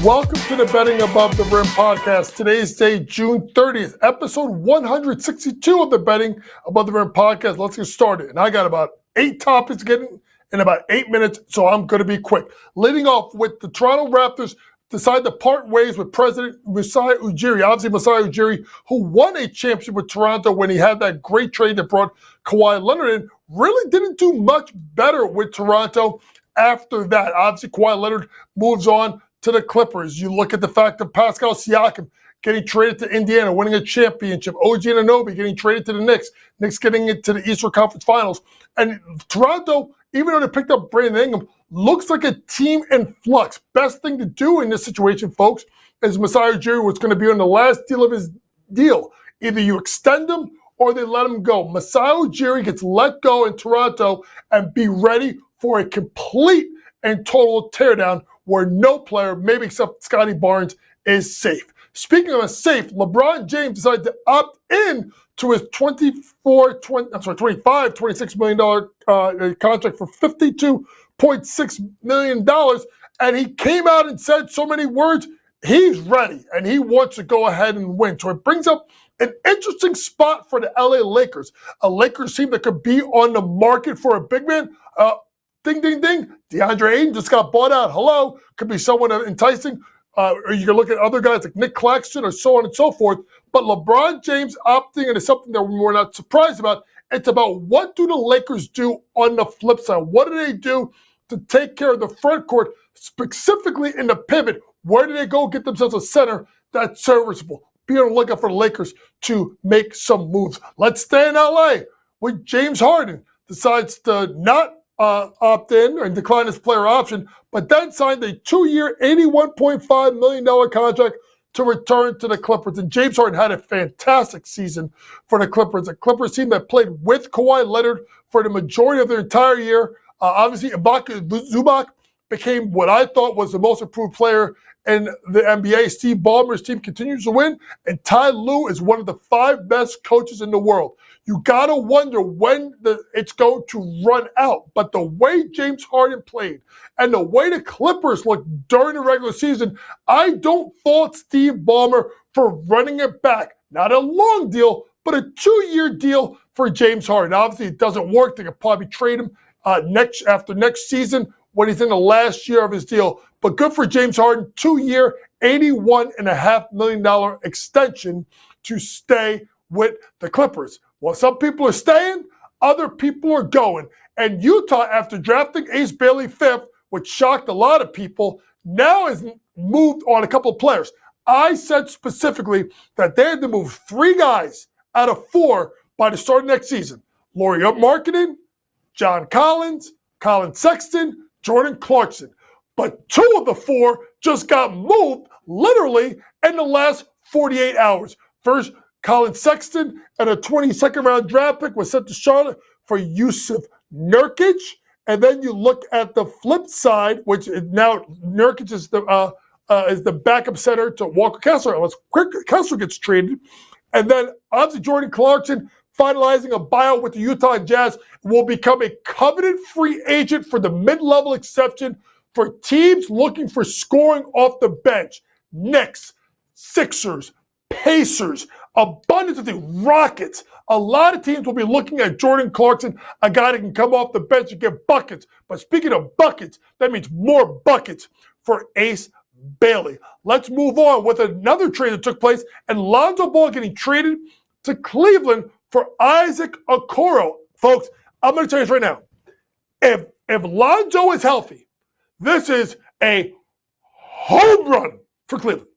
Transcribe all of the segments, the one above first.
Welcome to the Betting Above the Rim podcast. Today's day, June 30th, episode 162 of the Betting Above the Rim podcast. Let's get started. And I got about 8 topics getting in about 8 minutes, so I'm going to be quick. Leading off with the Toronto Raptors decide to part ways with President Masai Ujiri. Obviously, Masai Ujiri, who won a championship with Toronto when he had that great trade that brought Kawhi Leonard in, really didn't do much better with Toronto after that. Obviously, Kawhi Leonard moves on to the Clippers. You look at the fact of Pascal Siakam getting traded to Indiana, winning a championship. OG Anunoby getting traded to the Knicks. Knicks getting into the Eastern Conference Finals. And Toronto, even though they picked up Brandon Ingram, looks like a team in flux. Best thing to do in this situation, folks, is Masai Ujiri was going to be on the last deal of his deal. Either you extend him or they let him go. Masai Ujiri gets let go in Toronto and be ready for a complete and total teardown where no player, maybe except Scotty Barnes, is safe. Speaking of safe, LeBron James decided to opt in to his $26 million contract for $52.6 million. And he came out and said so many words, he's ready and he wants to go ahead and win. So it brings up an interesting spot for the LA Lakers, a Lakers team that could be on the market for a big man. Ding, ding, ding. DeAndre Ayton just got bought out. Hello. Could be someone enticing. Or you can look at other guys like Nick Claxton or so on and so forth. But LeBron James opting into something that we're not surprised about. It's about what do the Lakers do on the flip side? What do they do to take care of the front court, specifically in the pivot? Where do they go get themselves a center that's serviceable? Be on the lookout for the Lakers to make some moves. Let's stay in LA with James Harden decides to not opt in and decline his player option, but then signed a 2-year, $81.5 million contract to return to the Clippers. And James Harden had a fantastic season for the Clippers, a Clippers team that played with Kawhi Leonard for the majority of their entire year. Obviously, Ibaka Zubac became what I thought was the most improved player in the NBA. Steve Ballmer's team continues to win, and Ty Lue is one of the 5 best coaches in the world. You got to wonder when it's going to run out. But the way James Harden played and the way the Clippers looked during the regular season, I don't fault Steve Ballmer for running it back. Not a long deal, but a 2-year deal for James Harden. Obviously, it doesn't work. They could probably trade him after next season when he's in the last year of his deal. But good for James Harden, 2-year, $81.5 million extension to stay with the Clippers. Well, some people are staying, other people are going. And Utah, after drafting Ace Bailey 5th, which shocked a lot of people, now has moved on a couple of players. I said specifically that they had to move 3 guys out of 4 by the start of next season. Laurie Marketing, John Collins, Collin Sexton, Jordan Clarkson. But 2 of the 4 just got moved literally in the last 48 hours. First, Collin Sexton and a 22nd round draft pick was sent to Charlotte for Yusuf Nurkic. And then you look at the flip side, which is now Nurkic is the backup center to Walker Kessler. Unless Kessler gets traded. And then obviously Jordan Clarkson finalizing a buyout with the Utah Jazz will become a coveted free agent for the mid-level exception for teams looking for scoring off the bench. Knicks, Sixers, Pacers, abundance of the Rockets. A lot of teams will be looking at Jordan Clarkson, a guy that can come off the bench and get buckets. But speaking of buckets, that means more buckets for Ace Bailey. Let's move on with another trade that took place, and Lonzo Ball getting traded to Cleveland for Isaac Okoro. Folks, I'm going to tell you this right now. If Lonzo is healthy, this is a home run for Cleveland.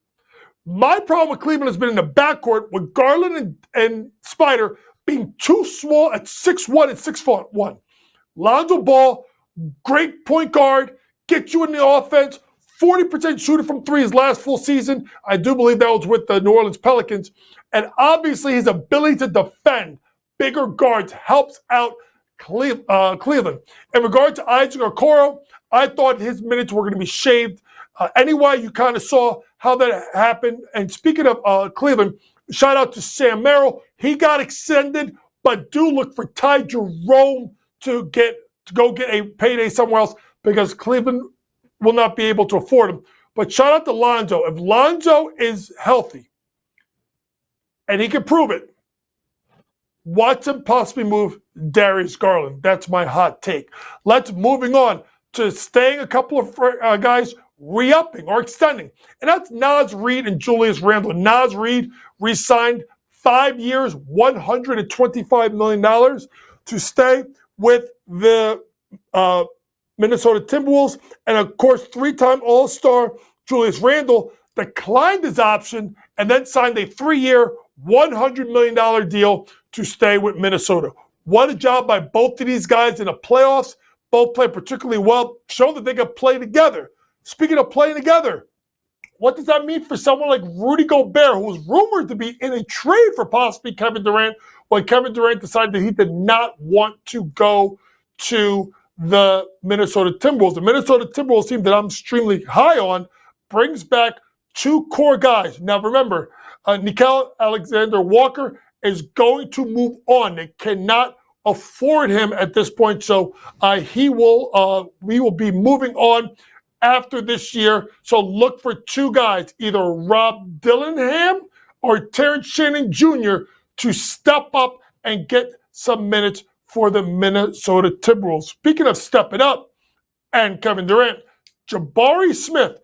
My problem with Cleveland has been in the backcourt with Garland and Spider being too small at 6'1" and 6'1". Lonzo Ball, great point guard, gets you in the offense, 40% shooter from 3 his last full season. I do believe that was with the New Orleans Pelicans. And obviously his ability to defend bigger guards helps out Cleveland. In regard to Isaac Okoro, I thought his minutes were going to be shaved. Anyway, you kind of saw how that happened. And speaking of Cleveland, shout out to Sam Merrill. He got extended, but do look for Ty Jerome to go get a payday somewhere else because Cleveland will not be able to afford him. But shout out to Lonzo. If Lonzo is healthy and he can prove it, watch him possibly move Darius Garland. That's my hot take. Let's moving on to staying a couple of guys re-upping or extending. And that's Naz Reid and Julius Randle. Naz Reid re-signed 5 years, $125 million to stay with the Minnesota Timberwolves. And of course, 3-time All-Star Julius Randle declined his option and then signed a 3-year, $100 million deal to stay with Minnesota. What a job by both of these guys in the playoffs. Both played particularly well, showing that they can play together. Speaking of playing together, what does that mean for someone like Rudy Gobert, who was rumored to be in a trade for possibly Kevin Durant, when Kevin Durant decided that he did not want to go to the Minnesota Timberwolves? The Minnesota Timberwolves team that I'm extremely high on brings back 2 core guys. Now remember, Nickeil Alexander-Walker is going to move on. They cannot afford him at this point, so we will be moving on after this year. So look for 2 guys, either Rob Dillingham or Terrence Shannon Jr. to step up and get some minutes for the Minnesota Timberwolves. Speaking of stepping up and Kevin Durant, Jabari Smith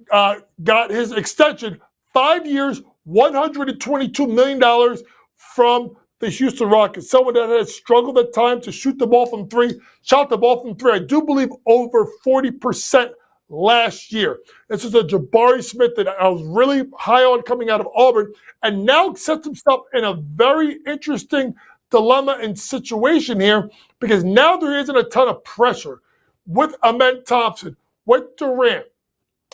got his extension, 5 years, $122 million from the Houston Rockets. Someone that has struggled at times to shoot the ball from 3, shot the ball from 3, I do believe over 40% last year. This is a Jabari Smith that I was really high on coming out of Auburn, and now sets himself in a very interesting dilemma and situation here, because now there isn't a ton of pressure with Amen Thompson, with Durant,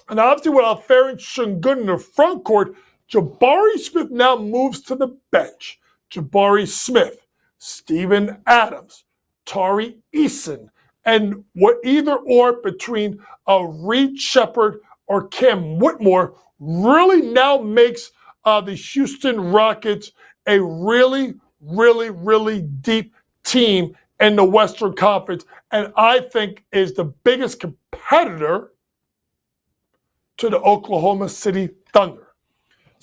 and obviously with Alperen Sengun in the front court. Jabari Smith now moves to the bench. Jabari Smith, Steven Adams, Tari Eason, and what either or between Reed Shepard or Cam Whitmore really now makes the Houston Rockets a really, really, really deep team in the Western Conference, and I think is the biggest competitor to the Oklahoma City Thunder.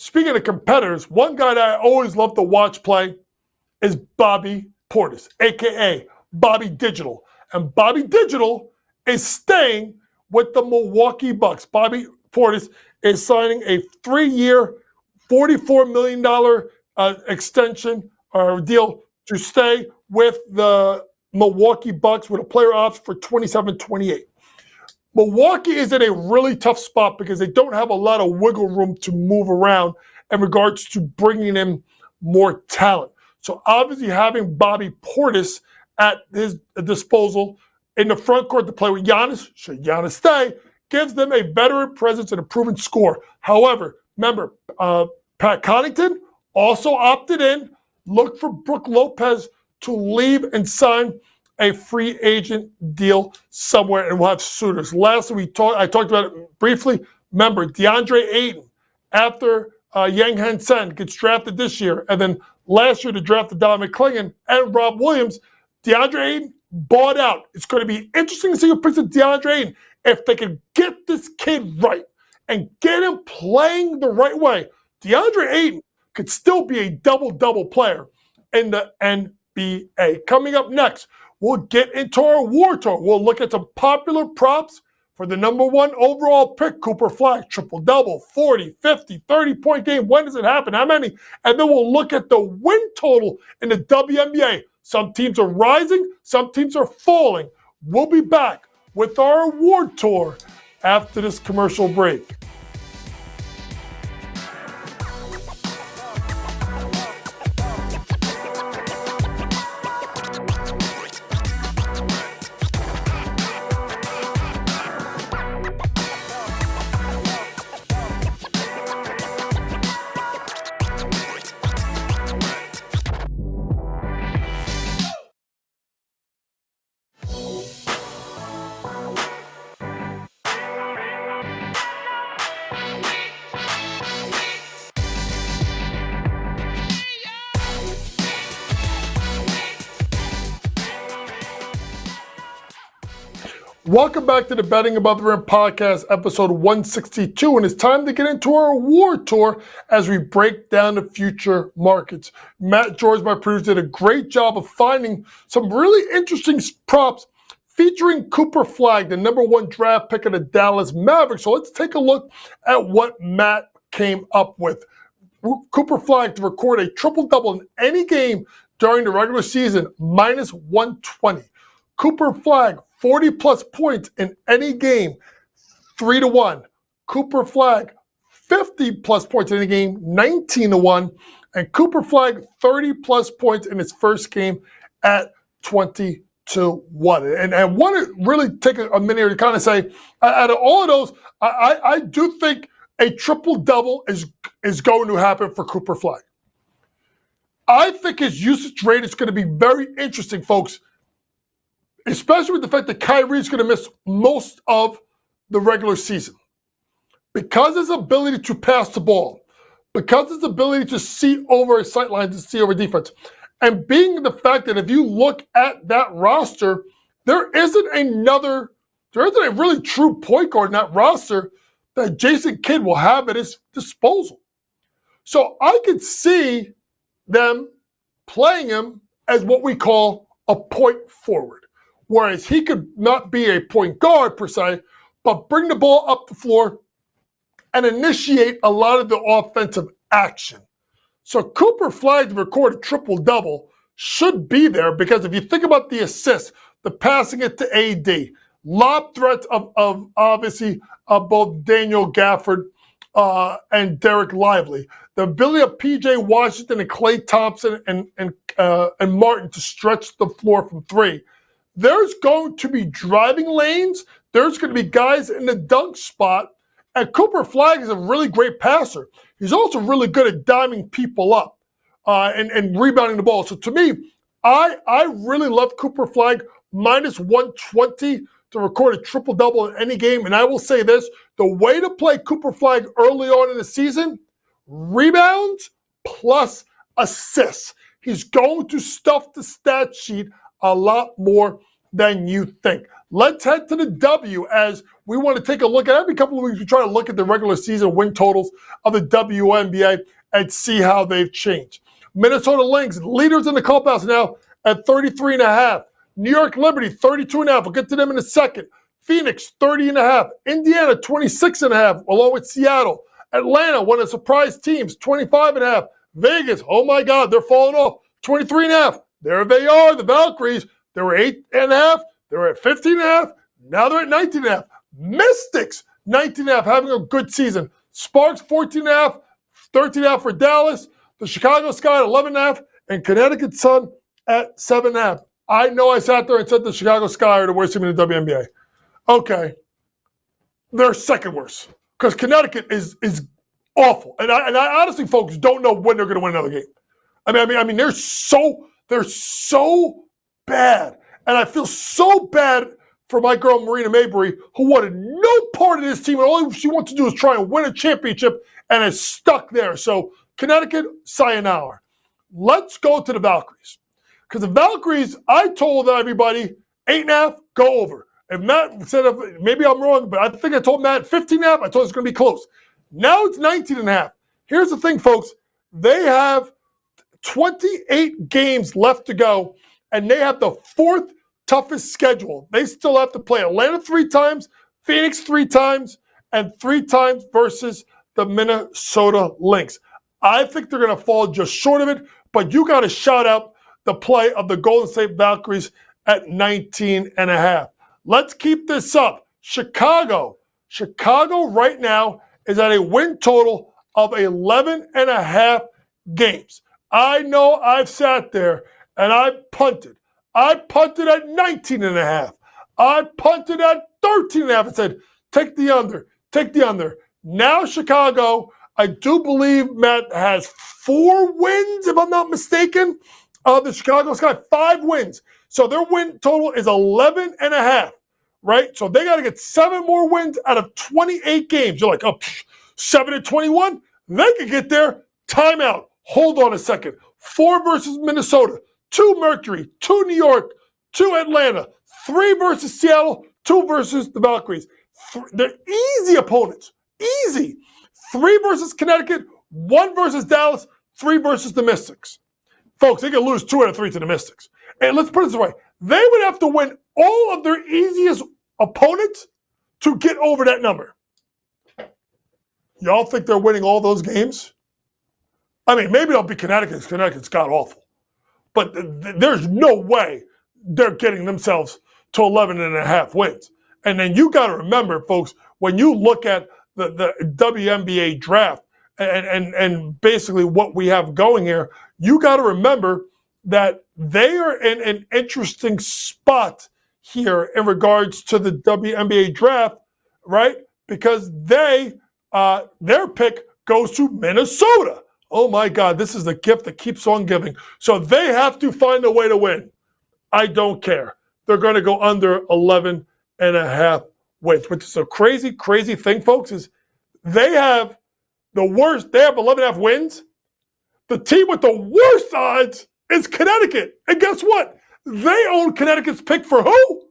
Speaking of competitors, one guy that I always love to watch play is Bobby Portis, a.k.a. Bobby Digital. And Bobby Digital is staying with the Milwaukee Bucks. Bobby Portis is signing a 3-year, $44 million extension or deal to stay with the Milwaukee Bucks with a player option for 27-28. Milwaukee is in a really tough spot because they don't have a lot of wiggle room to move around in regards to bringing in more talent. So obviously having Bobby Portis at his disposal in the front court to play with Giannis, should Giannis stay, gives them a veteran presence and a proven score. However, remember, Pat Connaughton also opted in, looked for Brook Lopez to leave and sign a free agent deal somewhere, and we'll have suitors. Lastly, I talked about it briefly. Remember, DeAndre Ayton, after Yang Hansen gets drafted this year, and then last year to draft Don McClingan and Rob Williams, DeAndre Ayton bought out. It's going to be interesting to see who picks up DeAndre Ayton. If they can get this kid right and get him playing the right way, DeAndre Ayton could still be a double-double player in the NBA. Coming up next, we'll get into our war tour. We'll look at some popular props for the number 1 overall pick, Cooper Flag, triple-double, 40, 50, 30-point game. When does it happen? How many? And then we'll look at the win total in the WNBA. Some teams are rising, some teams are falling. We'll be back with our award tour after this commercial break. Welcome back to the Betting Above the Rim podcast, episode 162, and it's time to get into our award tour as we break down the future markets. Matt George, my producer, did a great job of finding some really interesting props featuring Cooper Flagg, the number one draft pick of the Dallas Mavericks. So let's take a look at what Matt came up with. Cooper Flagg to record a triple-double in any game during the regular season, minus 120. Cooper Flagg, 40-plus points in any game, 3-1. Cooper Flagg, 50-plus points in any game, 19-1. And Cooper Flagg, 30-plus points in his first game at 20-1. And I want to really take a minute here to kind of say, out of all of those, I do think a triple-double is going to happen for Cooper Flagg. I think his usage rate is going to be very interesting, folks, especially with the fact that Kyrie is going to miss most of the regular season. Because his ability to pass the ball, because his ability to see over his sight lines and see over defense, and being the fact that if you look at that roster, there isn't a really true point guard in that roster that Jason Kidd will have at his disposal. So I could see them playing him as what we call a point forward. Whereas he could not be a point guard per se, but bring the ball up the floor and initiate a lot of the offensive action. So Cooper Flagg to record a triple-double should be there because if you think about the assists, the passing it to AD, lob threats of obviously both Daniel Gafford and Derek Lively, the ability of P.J. Washington and Klay Thompson and Martin to stretch the floor from three. There's going to be driving lanes. There's going to be guys in the dunk spot. And Cooper Flagg is a really great passer. He's also really good at diming people up and rebounding the ball. So to me, I really love Cooper Flagg, minus 120 to record a triple-double in any game. And I will say this, the way to play Cooper Flagg early on in the season, rebounds plus assists. He's going to stuff the stat sheet a lot more than you think. Let's head to the W as we want to take a look at every couple of weeks. We try to look at the regular season win totals of the WNBA and see how they've changed. Minnesota Lynx, leaders in the clubhouse now at 33.5. New York Liberty, 32.5. We'll get to them in a second. Phoenix, 30.5. Indiana, 26.5, along with Seattle. Atlanta, one of the surprise teams, 25.5. Vegas, oh my God, they're falling off, 23.5. There they are, the Valkyries. They were 8.5. They were at 15.5. Now they're at 19.5. Mystics, 19.5, having a good season. Sparks, 14.5. 13.5 for Dallas. The Chicago Sky at 11.5. And Connecticut Sun at 7.5. I know I sat there and said the Chicago Sky are the worst team in the WNBA. Okay. They're second worst. Because Connecticut is awful. And I honestly, folks, don't know when they're going to win another game. I mean, they're so bad. And I feel so bad for my girl Marina Maybury, who wanted no part of this team. And all she wants to do is try and win a championship and is stuck there. So Connecticut, sayonara. Let's go to the Valkyries. Because the Valkyries, I told everybody, 8.5, go over. If Matt said, maybe I'm wrong, but I think I told Matt 15.5, I told him it's going to be close. Now it's 19.5. Here's the thing, folks. They have 28 games left to go, and they have the fourth toughest schedule. They still have to play Atlanta 3 times, Phoenix 3 times, and 3 times versus the Minnesota Lynx. I think they're going to fall just short of it, but you got to shout out the play of the Golden State Valkyries at 19.5. Let's keep this up. Chicago right now is at a win total of 11.5 games. I know I've sat there and I punted. I punted at 19.5. I punted at 13.5 and said, take the under. Now Chicago, I do believe Matt has 4 wins, if I'm not mistaken. The Chicago Sky, 5 wins. So their win total is 11.5, right? So they got to get 7 more wins out of 28 games. You're like, 7-21? They could get there. Timeout. Hold on a second. 4 versus Minnesota, 2 Mercury, 2 New York, 2 Atlanta, 3 versus Seattle, 2 versus the Valkyries. They're easy opponents. Easy. 3 versus Connecticut, 1 versus Dallas, 3 versus the Mystics. Folks, they could lose 2 out of 3 to the Mystics. And let's put it this way. They would have to win all of their easiest opponents to get over that number. Y'all think they're winning all those games? I mean, maybe they'll be Connecticut. Connecticut's god-awful. But there's no way they're getting themselves to 11.5 wins. And then you got to remember, folks, when you look at the WNBA draft and basically what we have going here, you got to remember that they are in an interesting spot here in regards to the WNBA draft, right? Because their pick goes to Minnesota. Oh my God, this is the gift that keeps on giving. So they have to find a way to win. I don't care. They're going to go under 11.5 wins, which is a crazy, crazy thing, folks, is they have the worst. They have 11.5 wins. The team with the worst odds is Connecticut. And guess what? They own Connecticut's pick for who?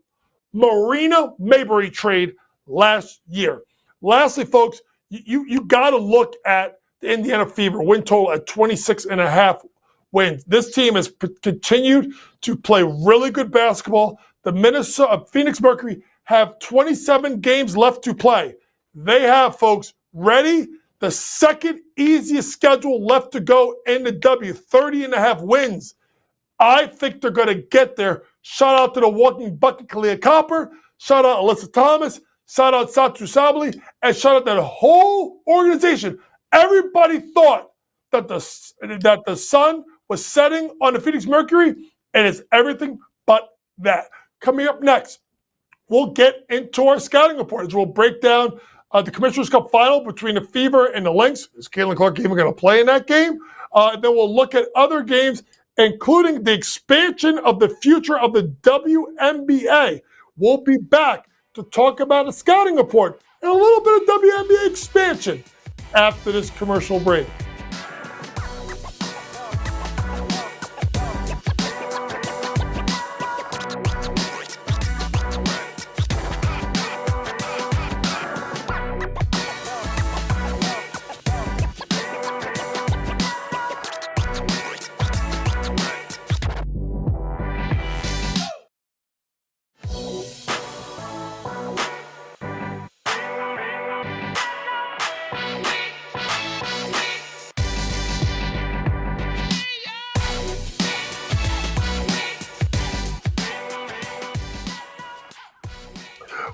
Marina Mabrey trade last year. Lastly, folks, you got to look at the Indiana Fever win total at 26.5 wins. This team has continued to play really good basketball. The Phoenix Mercury have 27 games left to play. They have, folks, ready the second easiest schedule left to go in the W, 30.5 wins. I think they're going to get there. Shout out to the walking bucket, Kalia Copper. Shout out Alyssa Thomas. Shout out Satu Sabali. And shout out that whole organization. Everybody thought that the sun was setting on the Phoenix Mercury, and it's everything but that. Coming up next, we'll get into our scouting report as we'll break down the Commissioner's Cup final between the Fever and the Lynx. Is Caitlin Clark even going to play in that game? Then we'll look at other games, including the expansion of the future of the WNBA. We'll be back to talk about a scouting report and a little bit of WNBA expansion after this commercial break.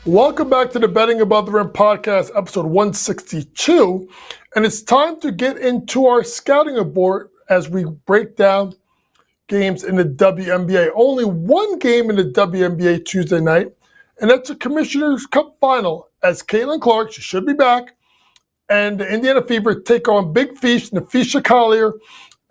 Welcome back to the Betting Above the Rim podcast, episode 162. And it's time to get into our scouting report as we break down games in the WNBA. Only one game in the WNBA Tuesday night, and that's a Commissioner's Cup final as Caitlin Clark, she should be back, and the Indiana Fever take on Big Fish, Nafisha Collier,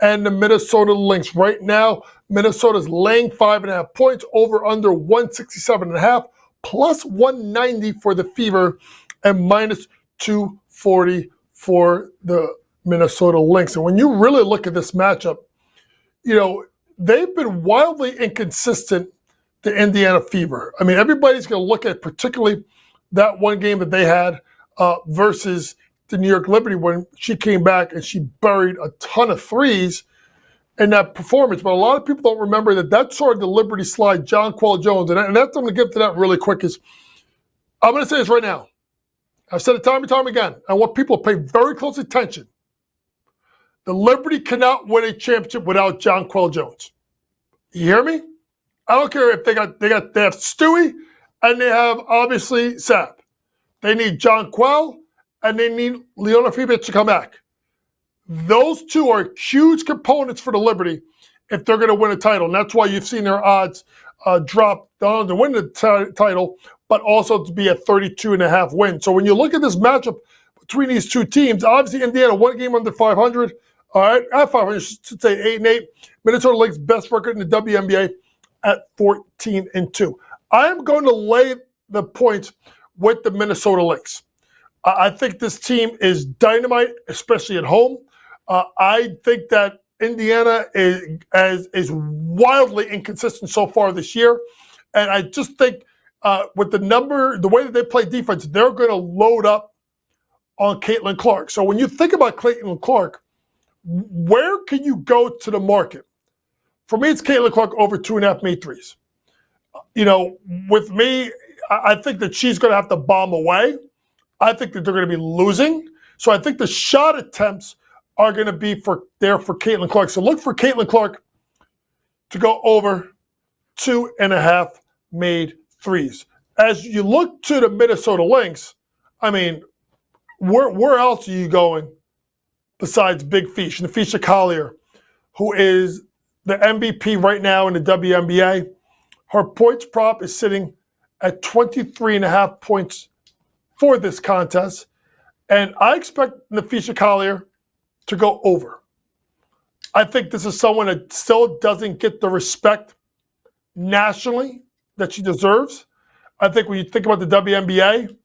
and the Minnesota Lynx. Right now, Minnesota's laying 5.5 points, over under 167.5. Plus 190 for the Fever and minus 240 for the Minnesota Lynx. And when you really look at this matchup, you know, they've been wildly inconsistent, the Indiana Fever. I mean, everybody's going to look at particularly that one game that they had versus the New York Liberty when she came back and she buried a ton of threes in that performance. But a lot of people don't remember that sort of the Liberty slide, Jonquel Jones, and that's, I'm going to get to that really quick, is I'm going to say this right now. I've said it time and time again. I want people to pay very close attention. The Liberty cannot win a championship without Jonquel Jones. You hear me? I don't care if they have Stewie and they have obviously Sapp. They need Jonquel and they need Leona Febic to come back. Those two are huge components for the Liberty if they're going to win a title. And that's why you've seen their odds drop down to win the title, but also to be at 32.5 wins. So when you look at this matchup between these two teams, obviously Indiana, one game under 500. All right, at 500, should say 8-8. Minnesota Lynx best record in the WNBA at 14-2. I am going to lay the points with the Minnesota Lynx. I think this team is dynamite, especially at home. I think that Indiana is wildly inconsistent so far this year. And I just think with the way that they play defense, they're going to load up on Caitlin Clark. So when you think about Caitlin Clark, where can you go to the market? For me, it's Caitlin Clark over 2.5 made threes. With me, I think that she's going to have to bomb away. I think that they're going to be losing. So I think the shot attempts are going to be for Caitlin Clark. So look for Caitlin Clark to go over 2.5 made threes. As you look to the Minnesota Lynx, I mean, where else are you going besides Big Fish, Napheesa Collier, who is the MVP right now in the WNBA? Her points prop is sitting at 23.5 points for this contest. And I expect Napheesa Collier to go over. I think this is someone that still doesn't get the respect nationally that she deserves. I think when you think about the WNBA,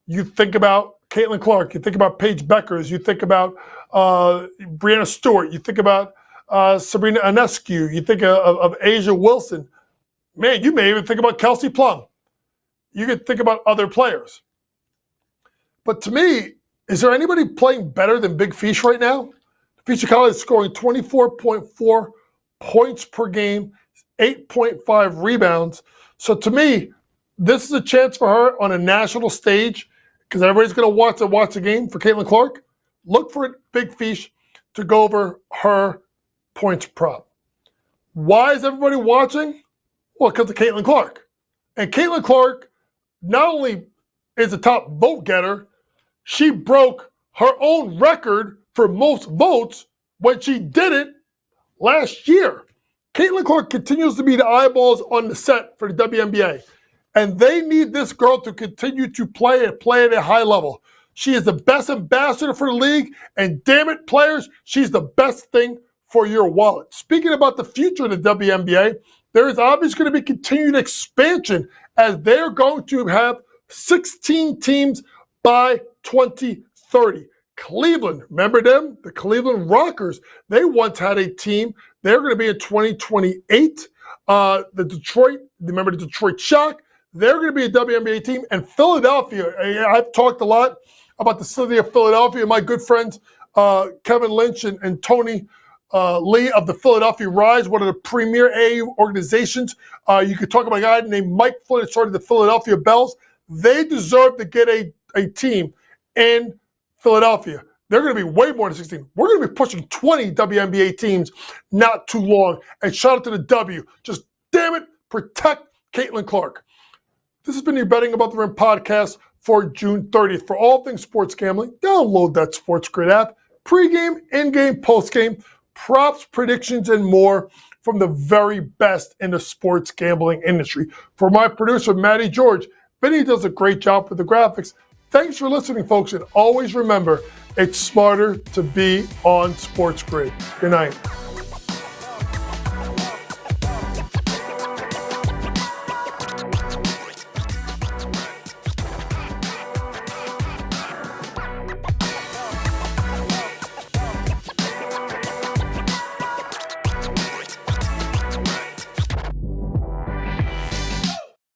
you think about Caitlin Clark, you think about Paige Beckers, you think about Brianna Stewart, you think about Sabrina Ionescu, you think of Asia Wilson. Man, you may even think about Kelsey Plum. You could think about other players. But to me, is there anybody playing better than Big Fish right now? Napheesa Collier is scoring 24.4 points per game, 8.5 rebounds. So to me, this is a chance for her on a national stage because everybody's going to watch a game for Caitlin Clark. Look for Big Fish to go over her points prop. Why is everybody watching? Well, because of Caitlin Clark. And Caitlin Clark not only is a top vote getter, she broke her own record for most votes when she did it last year. Caitlin Clark continues to be the eyeballs on the set for the WNBA. And they need this girl to continue to play at a high level. She is the best ambassador for the league. And damn it, players, she's the best thing for your wallet. Speaking about the future of the WNBA, there is obviously going to be continued expansion as they're going to have 16 teams by 2030. Cleveland, remember them? The Cleveland Rockers. They once had a team. They're going to be in 2028. The Detroit, remember the Detroit Shock? They're going to be a WNBA team. And Philadelphia, I've talked a lot about the city of Philadelphia. My good friends, Kevin Lynch and Tony Lee of the Philadelphia Rise, one of the premier AAU organizations. You could talk about a guy named Mike Flynn that started the Philadelphia Bells. They deserve to get a team in Philadelphia. They're going to be way more than 16. We're going to be pushing 20 WNBA teams not too long. And shout out to the W. Just damn it, protect Caitlin Clark. This has been your Betting About the Rim podcast for June 30th. For all things sports gambling, download that Sports Grid app. Pre-game, in-game, post-game, props, predictions, and more from the very best in the sports gambling industry. For my producer, Matty George, Vinny does a great job with the graphics. Thanks for listening, folks, and always remember, it's smarter to be on Sports Grid. Good night.